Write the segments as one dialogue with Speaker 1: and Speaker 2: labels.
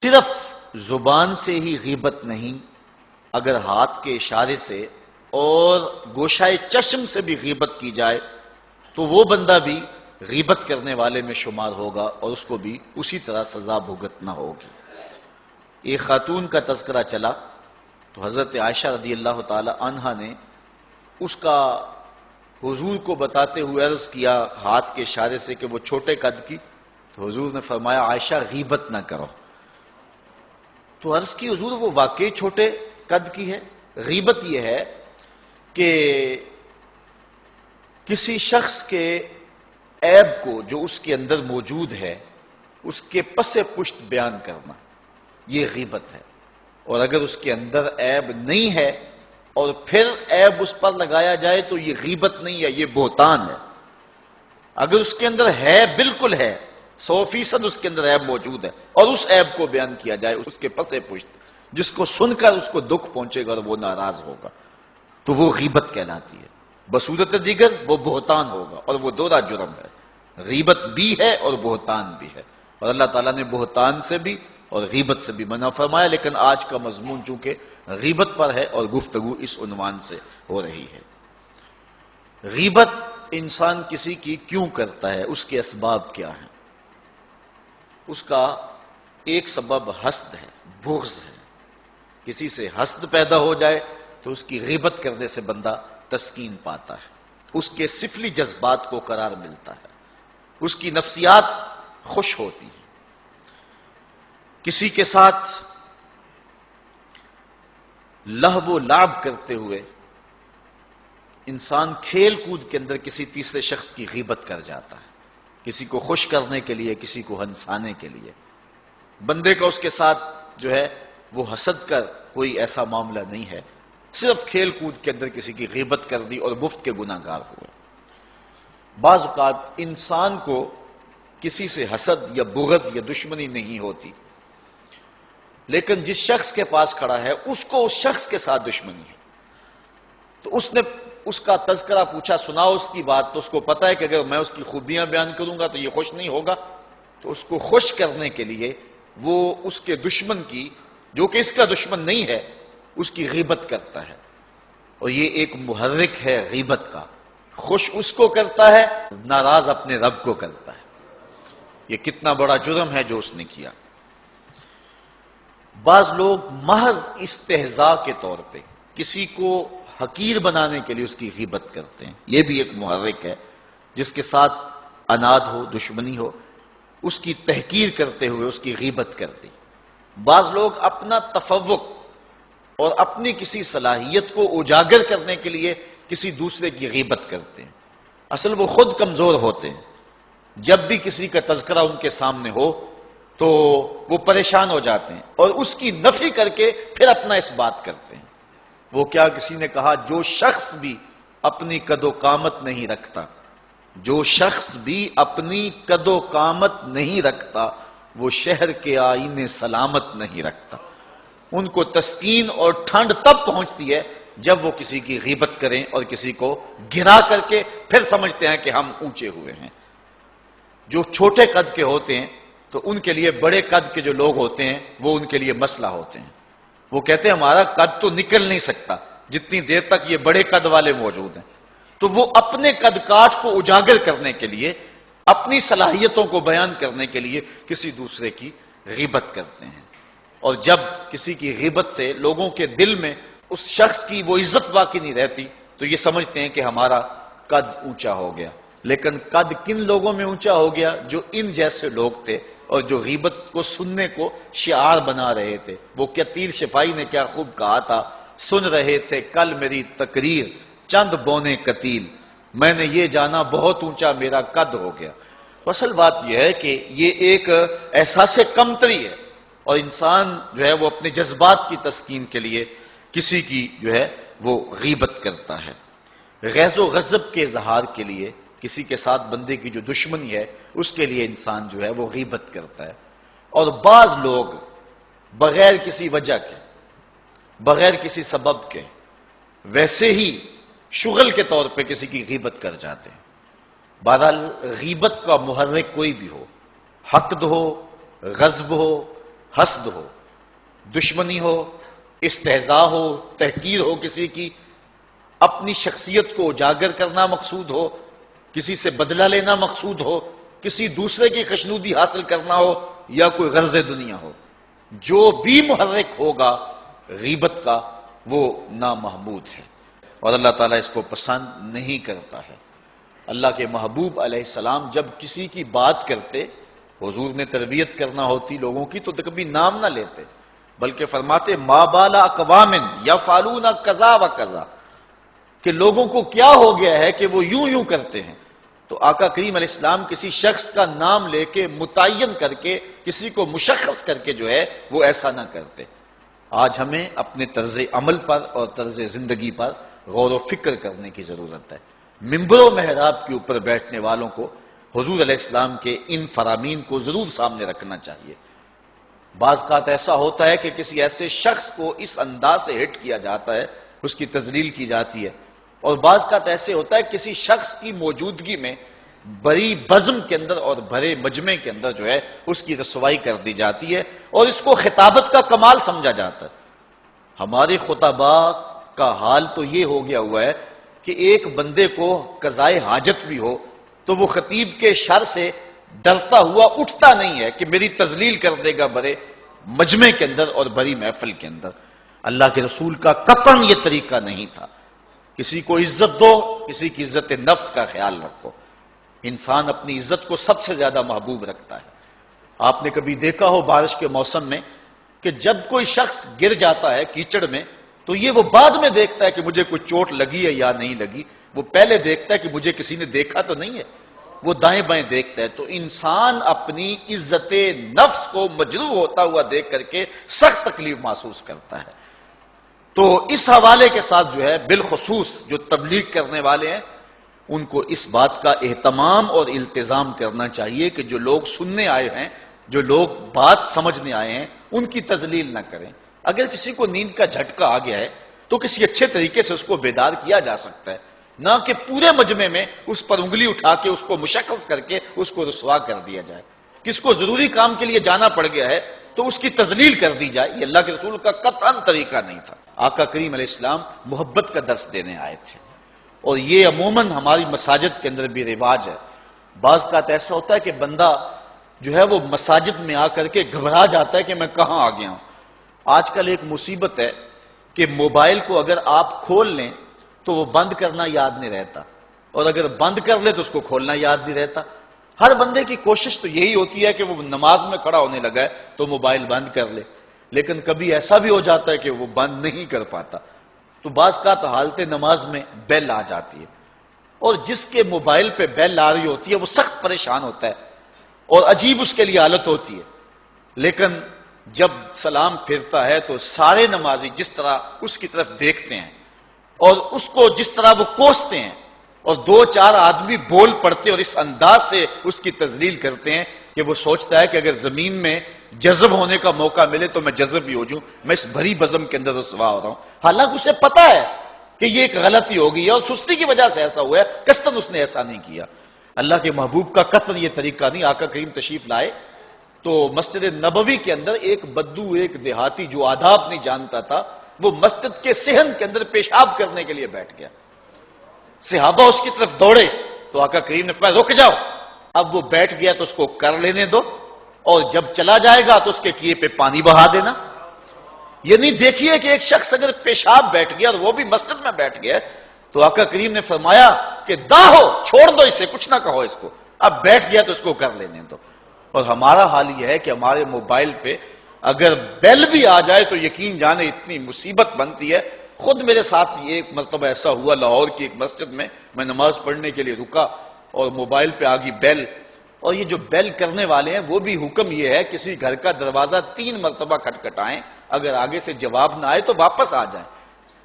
Speaker 1: صرف زبان سے ہی غیبت نہیں، اگر ہاتھ کے اشارے سے اور گوشائے چشم سے بھی غیبت کی جائے تو وہ بندہ بھی غیبت کرنے والے میں شمار ہوگا اور اس کو بھی اسی طرح سزا بھگتنا ہوگی۔ ایک خاتون کا تذکرہ چلا تو حضرت عائشہ رضی اللہ تعالی عنہا نے اس کا حضور کو بتاتے ہوئے عرض کیا ہاتھ کے اشارے سے کہ وہ چھوٹے قد کی، تو حضور نے فرمایا عائشہ غیبت نہ کرو۔ تو عرض کی حضور وہ واقعی چھوٹے قد کی ہے؟ غیبت یہ ہے کہ کسی شخص کے عیب کو جو اس کے اندر موجود ہے اس کے پس پشت بیان کرنا، یہ غیبت ہے۔ اور اگر اس کے اندر عیب نہیں ہے اور پھر عیب اس پر لگایا جائے تو یہ غیبت نہیں ہے، یہ بہتان ہے۔ اگر اس کے اندر ہے، بالکل ہے، 100% اس کے اندر عیب موجود ہے اور اس عیب کو بیان کیا جائے اس کے پس پشت، جس کو سن کر اس کو دکھ پہنچے گا اور وہ ناراض ہوگا، تو وہ غیبت کہلاتی ہے۔ بصورت دیگر وہ بہتان ہوگا اور وہ دورا جرم ہے۔ غیبت بھی ہے اور بہتان بھی ہے، اور اللہ تعالیٰ نے بہتان سے بھی اور غیبت سے بھی منع فرمایا، لیکن آج کا مضمون چونکہ غیبت پر ہے اور گفتگو اس عنوان سے ہو رہی ہے۔ غیبت انسان کسی کی کیوں کرتا ہے، اس کے اسباب کیا ہیں؟ اس کا ایک سبب حسد ہے، بغض ہے۔ کسی سے حسد پیدا ہو جائے تو اس کی غیبت کرنے سے بندہ تسکین پاتا ہے، اس کے سفلی جذبات کو قرار ملتا ہے، اس کی نفسیات خوش ہوتی ہے۔ کسی کے ساتھ لہو و لعب کرتے ہوئے انسان کھیل کود کے اندر کسی تیسرے شخص کی غیبت کر جاتا ہے، کسی کو خوش کرنے کے لیے، کسی کو ہنسانے کے لیے۔ بندے کا اس کے ساتھ جو ہے وہ حسد کا کوئی ایسا معاملہ نہیں ہے، صرف کھیل کود کے اندر کسی کی غیبت کر دی اور مفت کے گناہ گار ہوئے۔ بعض اوقات انسان کو کسی سے حسد یا بغض یا دشمنی نہیں ہوتی، لیکن جس شخص کے پاس کھڑا ہے اس کو اس شخص کے ساتھ دشمنی ہے۔ تو اس نے اس کا تذکرہ پوچھا، سناؤ اس کی بات، تو اس کو پتا ہے کہ اگر میں اس کی خوبیاں بیان کروں گا تو یہ خوش نہیں ہوگا، تو اس کو خوش کرنے کے لیے وہ اس کے دشمن کی، جو کہ اس کا دشمن نہیں ہے، اس کی غیبت کرتا ہے۔ اور یہ ایک محرک ہے غیبت کا، خوش اس کو کرتا ہے، ناراض اپنے رب کو کرتا ہے۔ یہ کتنا بڑا جرم ہے جو اس نے کیا۔ بعض لوگ محض استہزاء کے طور پہ کسی کو حقیر بنانے کے لیے اس کی غیبت کرتے ہیں، یہ بھی ایک محرک ہے۔ جس کے ساتھ عناد ہو، دشمنی ہو، اس کی تحقیر کرتے ہوئے اس کی غیبت کرتی۔ بعض لوگ اپنا تفوق اور اپنی کسی صلاحیت کو اجاگر کرنے کے لیے کسی دوسرے کی غیبت کرتے ہیں، اصل وہ خود کمزور ہوتے ہیں۔ جب بھی کسی کا تذکرہ ان کے سامنے ہو تو وہ پریشان ہو جاتے ہیں اور اس کی نفی کر کے پھر اپنا اس بات کرتے ہیں۔ وہ کیا کسی نے کہا، جو شخص بھی اپنی قد و قامت نہیں رکھتا، جو شخص بھی اپنی قد و قامت نہیں رکھتا، وہ شہر کے آئینے سلامت نہیں رکھتا۔ ان کو تسکین اور ٹھنڈ تب پہنچتی ہے جب وہ کسی کی غیبت کریں اور کسی کو گرا کر کے پھر سمجھتے ہیں کہ ہم اونچے ہوئے ہیں۔ جو چھوٹے قد کے ہوتے ہیں تو ان کے لیے بڑے قد کے جو لوگ ہوتے ہیں وہ ان کے لیے مسئلہ ہوتے ہیں۔ وہ کہتے ہیں ہمارا قد تو نکل نہیں سکتا جتنی دیر تک یہ بڑے قد والے موجود ہیں۔ تو وہ اپنے قد کاٹ کو اجاگر کرنے کے لیے، اپنی صلاحیتوں کو بیان کرنے کے لیے کسی دوسرے کی غیبت کرتے ہیں۔ اور جب کسی کی غیبت سے لوگوں کے دل میں اس شخص کی وہ عزت باقی نہیں رہتی تو یہ سمجھتے ہیں کہ ہمارا قد اونچا ہو گیا۔ لیکن قد کن لوگوں میں اونچا ہو گیا؟ جو ان جیسے لوگ تھے اور جو غیبت کو سننے کو شعار بنا رہے تھے۔ وہ کیا تیر شفائی نے کیا خوب کہا تھا، سن رہے تھے کل میری تقریر چند بونے قتیل، میں نے یہ جانا بہت اونچا میرا قد ہو گیا۔ اصل بات یہ ہے کہ یہ ایک احساس کمتری ہے، اور انسان جو ہے وہ اپنے جذبات کی تسکین کے لیے کسی کی جو ہے وہ غیبت کرتا ہے۔ غیظ و غضب کے اظہار کے لیے کسی کے ساتھ بندے کی جو دشمنی ہے اس کے لیے انسان جو ہے وہ غیبت کرتا ہے۔ اور بعض لوگ بغیر کسی وجہ کے، بغیر کسی سبب کے، ویسے ہی شغل کے طور پہ کسی کی غیبت کر جاتے ہیں۔ بہرحال غیبت کا محرک کوئی بھی ہو، حقد ہو، غضب ہو، حسد ہو، دشمنی ہو، استہزاء ہو، تحقیر ہو کسی کی، اپنی شخصیت کو اجاگر کرنا مقصود ہو، کسی سے بدلہ لینا مقصود ہو، کسی دوسرے کی خوشنودی حاصل کرنا ہو، یا کوئی غرض دنیا ہو، جو بھی محرک ہوگا غیبت کا وہ نامحمود ہے، اور اللہ تعالیٰ اس کو پسند نہیں کرتا ہے۔ اللہ کے محبوب علیہ السلام جب کسی کی بات کرتے، حضور نے تربیت کرنا ہوتی لوگوں کی تو کبھی نام نہ لیتے، بلکہ فرماتے ما بال اقوام یفعلون کذا و کذا، کہ لوگوں کو کیا ہو گیا ہے کہ وہ یوں یوں کرتے ہیں۔ تو آقا کریم علیہ السلام کسی شخص کا نام لے کے متعین کر کے کسی کو مشخص کر کے جو ہے وہ ایسا نہ کرتے۔ آج ہمیں اپنے طرز عمل پر اور طرز زندگی پر غور و فکر کرنے کی ضرورت ہے۔ منبر و محراب کے اوپر بیٹھنے والوں کو حضور علیہ السلام کے ان فرامین کو ضرور سامنے رکھنا چاہیے۔ بعض اوقات ایسا ہوتا ہے کہ کسی ایسے شخص کو اس انداز سے ہٹ کیا جاتا ہے، اس کی تذلیل کی جاتی ہے، اور بعض اوقات ایسے ہوتا ہے کسی شخص کی موجودگی میں بڑی بزم کے اندر اور بھرے مجمع کے اندر جو ہے اس کی رسوائی کر دی جاتی ہے، اور اس کو خطابت کا کمال سمجھا جاتا ہے۔ ہمارے خطباء کا حال تو یہ ہو گیا ہوا ہے کہ ایک بندے کو قضائے حاجت بھی ہو تو وہ خطیب کے شر سے ڈرتا ہوا اٹھتا نہیں ہے کہ میری تذلیل کر دے گا بڑے مجمع کے اندر اور بڑی محفل کے اندر۔ اللہ کے رسول کا قطعاً یہ طریقہ نہیں تھا۔ کسی کو عزت دو، کسی کی عزت نفس کا خیال رکھو۔ انسان اپنی عزت کو سب سے زیادہ محبوب رکھتا ہے۔ آپ نے کبھی دیکھا ہو بارش کے موسم میں کہ جب کوئی شخص گر جاتا ہے کیچڑ میں تو یہ وہ بعد میں دیکھتا ہے کہ مجھے کوئی چوٹ لگی ہے یا نہیں لگی، وہ پہلے دیکھتا ہے کہ مجھے کسی نے دیکھا تو نہیں ہے، وہ دائیں بائیں دیکھتا ہے۔ تو انسان اپنی عزت نفس کو مجروح ہوتا ہوا دیکھ کر کے سخت تکلیف محسوس کرتا ہے۔ تو اس حوالے کے ساتھ جو ہے بالخصوص جو تبلیغ کرنے والے ہیں ان کو اس بات کا اہتمام اور التزام کرنا چاہیے کہ جو لوگ سننے آئے ہیں، جو لوگ بات سمجھنے آئے ہیں، ان کی تذلیل نہ کریں۔ اگر کسی کو نیند کا جھٹکا آ گیا ہے تو کسی اچھے طریقے سے اس کو بیدار کیا جا سکتا ہے، نہ کہ پورے مجمع میں اس پر انگلی اٹھا کے اس کو مشخص کر کے اس کو رسوا کر دیا جائے۔ کس کو ضروری کام کے لیے جانا پڑ گیا ہے تو اس کی تذلیل کر دی جائے، یہ اللہ کے رسول کا قطعاً طریقہ نہیں تھا۔ آقا کریم علیہ السلام محبت کا درس دینے آئے تھے، اور یہ عموماً ہماری مساجد کے اندر بھی رواج ہے۔ بعض کا ایسا ہوتا ہے کہ بندہ جو ہے وہ مساجد میں آ کر کے گھبرا جاتا ہے کہ میں کہاں آ گیا ہوں۔ آج کل ایک مصیبت ہے کہ موبائل کو اگر آپ کھول لیں تو وہ بند کرنا یاد نہیں رہتا، اور اگر بند کر لے تو اس کو کھولنا یاد نہیں رہتا۔ ہر بندے کی کوشش تو یہی ہوتی ہے کہ وہ نماز میں کھڑا ہونے لگا ہے تو موبائل بند کر لے، لیکن کبھی ایسا بھی ہو جاتا ہے کہ وہ بند نہیں کر پاتا۔ تو بعض کا تو حالت نماز میں بیل آ جاتی ہے، اور جس کے موبائل پہ بیل آ رہی ہوتی ہے وہ سخت پریشان ہوتا ہے اور عجیب اس کے لیے حالت ہوتی ہے، لیکن جب سلام پھرتا ہے تو سارے نمازی جس طرح اس کی طرف دیکھتے ہیں اور اس کو جس طرح وہ کوستے ہیں، اور دو چار آدمی بول پڑتے اور اس انداز سے اس کی تذلیل کرتے ہیں کہ وہ سوچتا ہے کہ اگر زمین میں جذب ہونے کا موقع ملے تو میں جذب بھی ہو جوں، میں اس بھری بزم کے اندر رسوا ہو رہا ہوں، حالانکہ اسے پتا ہے کہ یہ ایک غلطی ہو گئی ہے اور سستی کی وجہ سے ایسا ہوا ہے، قصداً اس نے ایسا نہیں کیا۔ اللہ کے محبوب کا قطعاً یہ طریقہ نہیں۔ آقا کریم تشریف لائے تو مسجد نبوی کے اندر ایک بدو، ایک دیہاتی جو آداب نہیں جانتا تھا، وہ مسجد کے صحن کے اندر پیشاب کرنے کے لیے بیٹھ گیا۔ صحابہ اس کی طرف دوڑے تو آقا کریم نے فرمایا رک جاؤ، اب وہ بیٹھ گیا تو اس کو کر لینے دو، اور جب چلا جائے گا تو اس کے کیے پہ پانی بہا دینا۔ یہ نہیں دیکھیے کہ ایک شخص اگر پیشاب بیٹھ گیا اور وہ بھی مسجد میں بیٹھ گیا تو آقا کریم نے فرمایا کہ داہو، چھوڑ دو اسے، کچھ نہ کہو اس کو، اب بیٹھ گیا تو اس کو کر لینے دو۔ اور ہمارا حال یہ ہے کہ ہمارے موبائل پہ اگر بیل بھی آ جائے تو یقین جانے اتنی مصیبت بنتی ہے۔ خود میرے ساتھ یہ ایک مرتبہ ایسا ہوا، لاہور کی ایک مسجد میں نماز پڑھنے کے لیے رکا اور موبائل پہ آ گئی بیل، اور یہ جو بیل کرنے والے ہیں وہ بھی حکم یہ ہے کسی گھر کا دروازہ 3 مرتبہ کھٹکھٹائیں، اگر آگے سے جواب نہ آئے تو واپس آ جائیں۔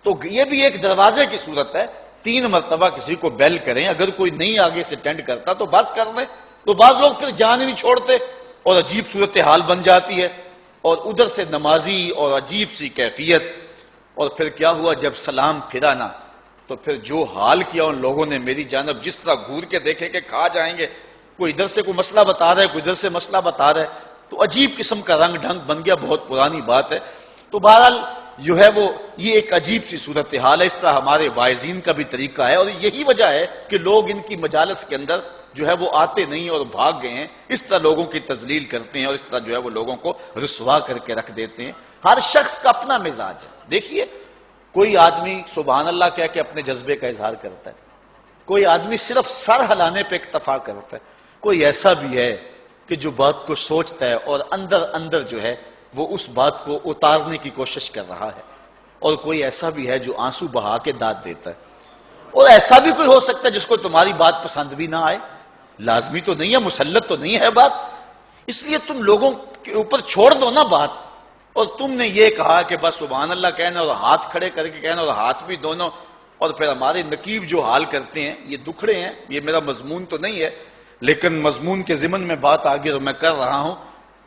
Speaker 1: تو یہ بھی ایک دروازے کی صورت ہے، 3 مرتبہ کسی کو بیل کریں، اگر کوئی نہیں آگے سے اٹینڈ کرتا تو بس کر لیں۔ تو بعض لوگ پھر جان ہی نہیں چھوڑتے اور عجیب صورتحال بن جاتی ہے، اور ادھر سے نمازی اور عجیب سی کیفیت۔ اور پھر کیا ہوا، جب سلام پھرا نا تو پھر جو حال کیا ان لوگوں نے میری جانب، جس طرح گھور کے دیکھے کہ کھا جائیں گے، کوئی ادھر سے کوئی مسئلہ بتا رہا ہے، کوئی ادھر سے مسئلہ بتا رہا ہے، تو عجیب قسم کا رنگ ڈھنگ بن گیا، بہت پرانی بات ہے۔ تو بہرحال جو ہے وہ یہ ایک عجیب سی صورتحال ہے، اس طرح ہمارے واعظین کا بھی طریقہ ہے، اور یہی وجہ ہے کہ لوگ ان کی مجالس کے اندر جو ہے وہ آتے نہیں اور بھاگ گئے ہیں، اس طرح لوگوں کی تذلیل کرتے ہیں اور اس طرح جو ہے وہ لوگوں کو رسوا کر کے رکھ دیتے ہیں۔ ہر شخص کا اپنا مزاج ہے۔ دیکھیے، کوئی آدمی سبحان اللہ کہہ کے اپنے جذبے کا اظہار کرتا ہے، کوئی آدمی صرف سر ہلانے پہ اکتفا کرتا ہے، کوئی ایسا بھی ہے کہ جو بات کو سوچتا ہے اور اندر اندر جو ہے وہ اس بات کو اتارنے کی کوشش کر رہا ہے، اور کوئی ایسا بھی ہے جو آنسو بہا کے داد دیتا ہے، اور ایسا بھی کوئی ہو سکتا ہے جس کو تمہاری بات پسند بھی نہ آئے، لازمی تو نہیں ہے، مسلط تو نہیں ہے بات۔ اس لیے تم لوگوں کے اوپر چھوڑ دو نا بات، اور تم نے یہ کہا کہ بس سبحان اللہ کہنا اور ہاتھ کھڑے کر کے کہنا، اور ہاتھ بھی دونوں، اور پھر ہمارے نقیب جو حال کرتے ہیں یہ دکھڑے ہیں۔ یہ میرا مضمون تو نہیں ہے، لیکن مضمون کے ضمن میں بات آگے میں کر رہا ہوں۔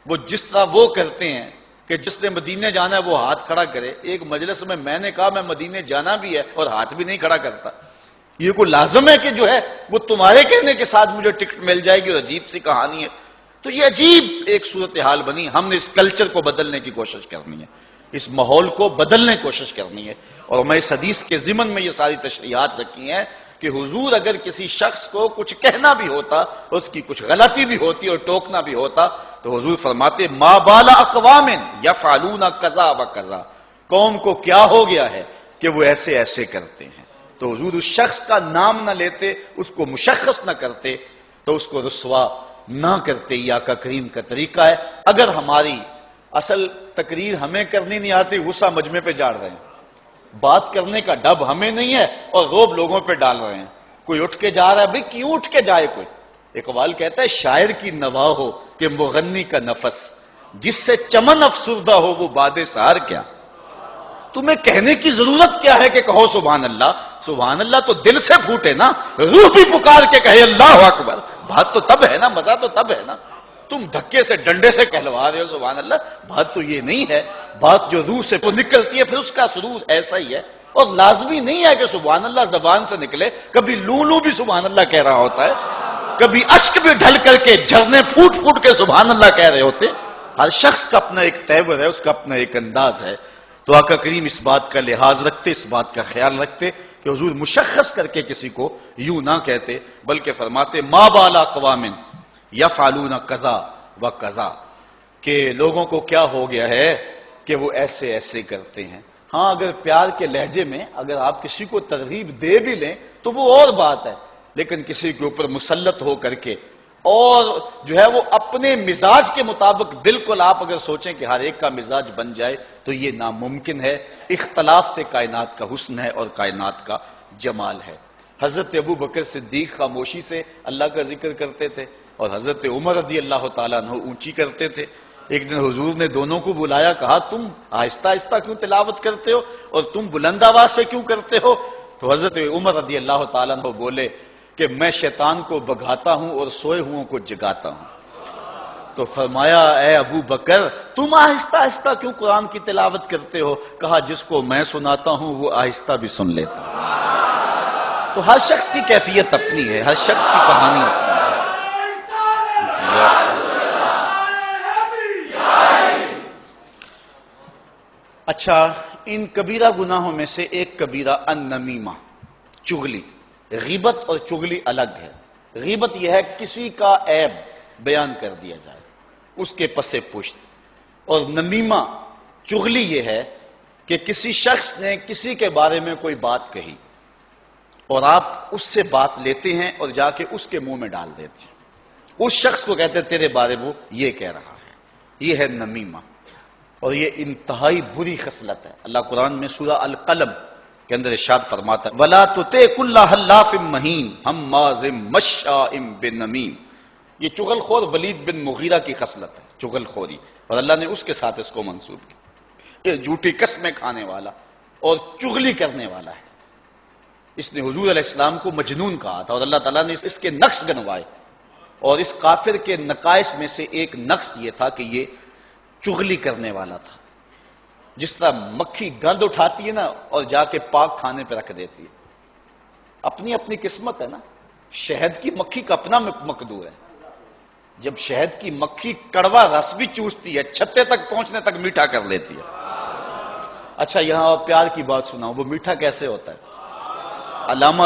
Speaker 1: وہ جس طرح وہ کرتے ہیں کہ جس نے مدینے جانا ہے وہ ہاتھ کھڑا کرے، ایک مجلس میں نے کہا میں مدینے جانا بھی ہے اور ہاتھ بھی نہیں کھڑا کرتا، یہ کوئی لازم ہے کہ جو ہے وہ تمہارے کہنے کے ساتھ مجھے ٹکٹ مل جائے گی؟ اور عجیب سی کہانی ہے۔ تو یہ عجیب ایک صورتحال بنی۔ ہم نے اس کلچر کو بدلنے کی کوشش کرنی ہے، اس ماحول کو بدلنے کی کوشش کرنی ہے، اور میں اس حدیث کے ضمن میں یہ ساری تشریحات رکھی ہیں کہ حضور اگر کسی شخص کو کچھ کہنا بھی ہوتا، اس کی کچھ غلطی بھی ہوتی اور ٹوکنا بھی ہوتا، تو حضور فرماتے ما بال اقوام یفعلون کذا و کذا، قوم کو کیا ہو گیا ہے کہ وہ ایسے ایسے کرتے ہیں۔ تو حضور اس شخص کا نام نہ لیتے، اس کو مشخص نہ کرتے، تو اس کو رسوا نہ کرتے۔ یہ آقا کریم کا طریقہ ہے۔ اگر ہماری اصل تقریر ہمیں کرنی نہیں آتی، غصہ مجمع پہ جاڑ رہے ہیں، بات کرنے کا ڈب ہمیں نہیں ہے اور روب لوگوں پہ ڈال رہے ہیں۔ کوئی اٹھ کے جا رہا ہے، بھئی کیوں اٹھ کے جائے کوئی؟ اقبال کہتا ہے شاعر کی نوا ہو کہ مغنی کا نفس، جس سے چمن افسردہ ہو وہ باد سحر کیا۔ تمہیں کہنے کی ضرورت کیا ہے کہ کہو سبحان اللہ؟ سبحان اللہ تو دل سے پھوٹے نا، روح بھی پکار کے کہے اللہ اکبر، بات تو تب ہے نا، مزہ تو تب ہے نا۔ تم دھکے سے ڈنڈے سے کہلوا رہے ہو سبحان اللہ، بات تو یہ نہیں ہے۔ بات جو روح سے وہ نکلتی ہے پھر اس کا سرور ایسا ہی ہے، اور لازمی نہیں ہے کہ سبحان اللہ زبان سے نکلے، کبھی لولو بھی سبحان اللہ کہہ رہا ہوتا ہے، کبھی اشک بھی ڈھل کر کے جھرنے پھوٹ پھوٹ کے سبحان اللہ کہہ رہے ہوتے۔ ہر شخص کا اپنا ایک تیور ہے، اس کا اپنا ایک انداز ہے۔ تو آقا کریم اس بات کا لحاظ رکھتے، اس بات کا خیال رکھتے کہ حضور مشخص کر کے کسی کو یوں نہ کہتے، بلکہ فرماتے ما بالا اقوام یفعلون کذا و کذا، کہ لوگوں کو کیا ہو گیا ہے کہ وہ ایسے ایسے کرتے ہیں۔ ہاں اگر پیار کے لہجے میں اگر آپ کسی کو ترغیب دے بھی لیں تو وہ اور بات ہے، لیکن کسی کے اوپر مسلط ہو کر کے اور جو ہے وہ اپنے مزاج کے مطابق بالکل آپ اگر سوچیں کہ ہر ایک کا مزاج بن جائے تو یہ ناممکن ہے۔ اختلاف سے کائنات کا حسن ہے اور کائنات کا جمال ہے۔ حضرت ابو بکر صدیق خاموشی سے اللہ کا ذکر کرتے تھے اور حضرت عمر رضی اللہ تعالیٰ عنہ اونچی کرتے تھے۔ ایک دن حضور نے دونوں کو بلایا، کہا تم آہستہ آہستہ کیوں تلاوت کرتے ہو اور تم بلند آواز سے کیوں کرتے ہو؟ تو حضرت عمر رضی اللہ تعالیٰ عنہ بولے کہ میں شیطان کو بھگاتا ہوں اور سوئے ہوں کو جگاتا ہوں۔ تو فرمایا اے ابو بکر تم آہستہ آہستہ کیوں قرآن کی تلاوت کرتے ہو؟ کہا جس کو میں سناتا ہوں وہ آہستہ بھی سن لیتا ہوں۔ تو ہر شخص کی کیفیت اپنی ہے، ہر شخص کی کہانی اپنی ہے۔ اچھا، ان کبیرہ گناہوں میں سے ایک کبیرہ النمیمہ، چغلی۔ غیبت اور چغلی الگ ہے۔ غیبت یہ ہے کسی کا عیب بیان کر دیا جائے، اس کے پس پشت، اور نمیمہ چغلی یہ ہے کہ کسی شخص نے کسی کے بارے میں کوئی بات کہی اور آپ اس سے بات لیتے ہیں اور جا کے اس کے منہ میں ڈال دیتے ہیں، اس شخص کو کہتے ہیں تیرے بارے وہ یہ کہہ رہا ہے، یہ ہے نمیمہ، اور یہ انتہائی بری خصلت ہے۔ اللہ قرآن میں سورہ القلم کے اندر ارشاد فرماتا ہے وَلَا تُطِعْ كُلَّ حَلَّافٍ مَّهِينٍ هَمَّازٍ مَّشَّاءٍ بِنَمِيمٍ۔ یہ چغل خور ولید بن مغیرہ کی خصلت ہے، چغل خوری، اور اللہ نے اس کے ساتھ اس کو منسوب کیا۔ یہ جھوٹی قسمیں کھانے والا اور چغلی کرنے والا ہے۔ اس نے حضور علیہ السلام کو مجنون کہا تھا، اور اللہ تعالیٰ نے اس کے نقص گنوائے، اور اس کافر کے نقائص میں سے ایک نقص یہ تھا کہ یہ چغلی کرنے والا تھا۔ جس طرح مکھی گند اٹھاتی ہے نا اور جا کے پاک کھانے پہ رکھ دیتی ہے، اپنی اپنی قسمت ہے نا، شہد کی مکھی کا اپنا مقدور ہے، جب شہد کی مکھی کڑوا رس بھی چوستی ہے، چھتے تک پہنچنے تک میٹھا کر لیتی ہے۔ اچھا یہاں پیار کی بات سناؤ، وہ میٹھا کیسے ہوتا ہے؟ علامہ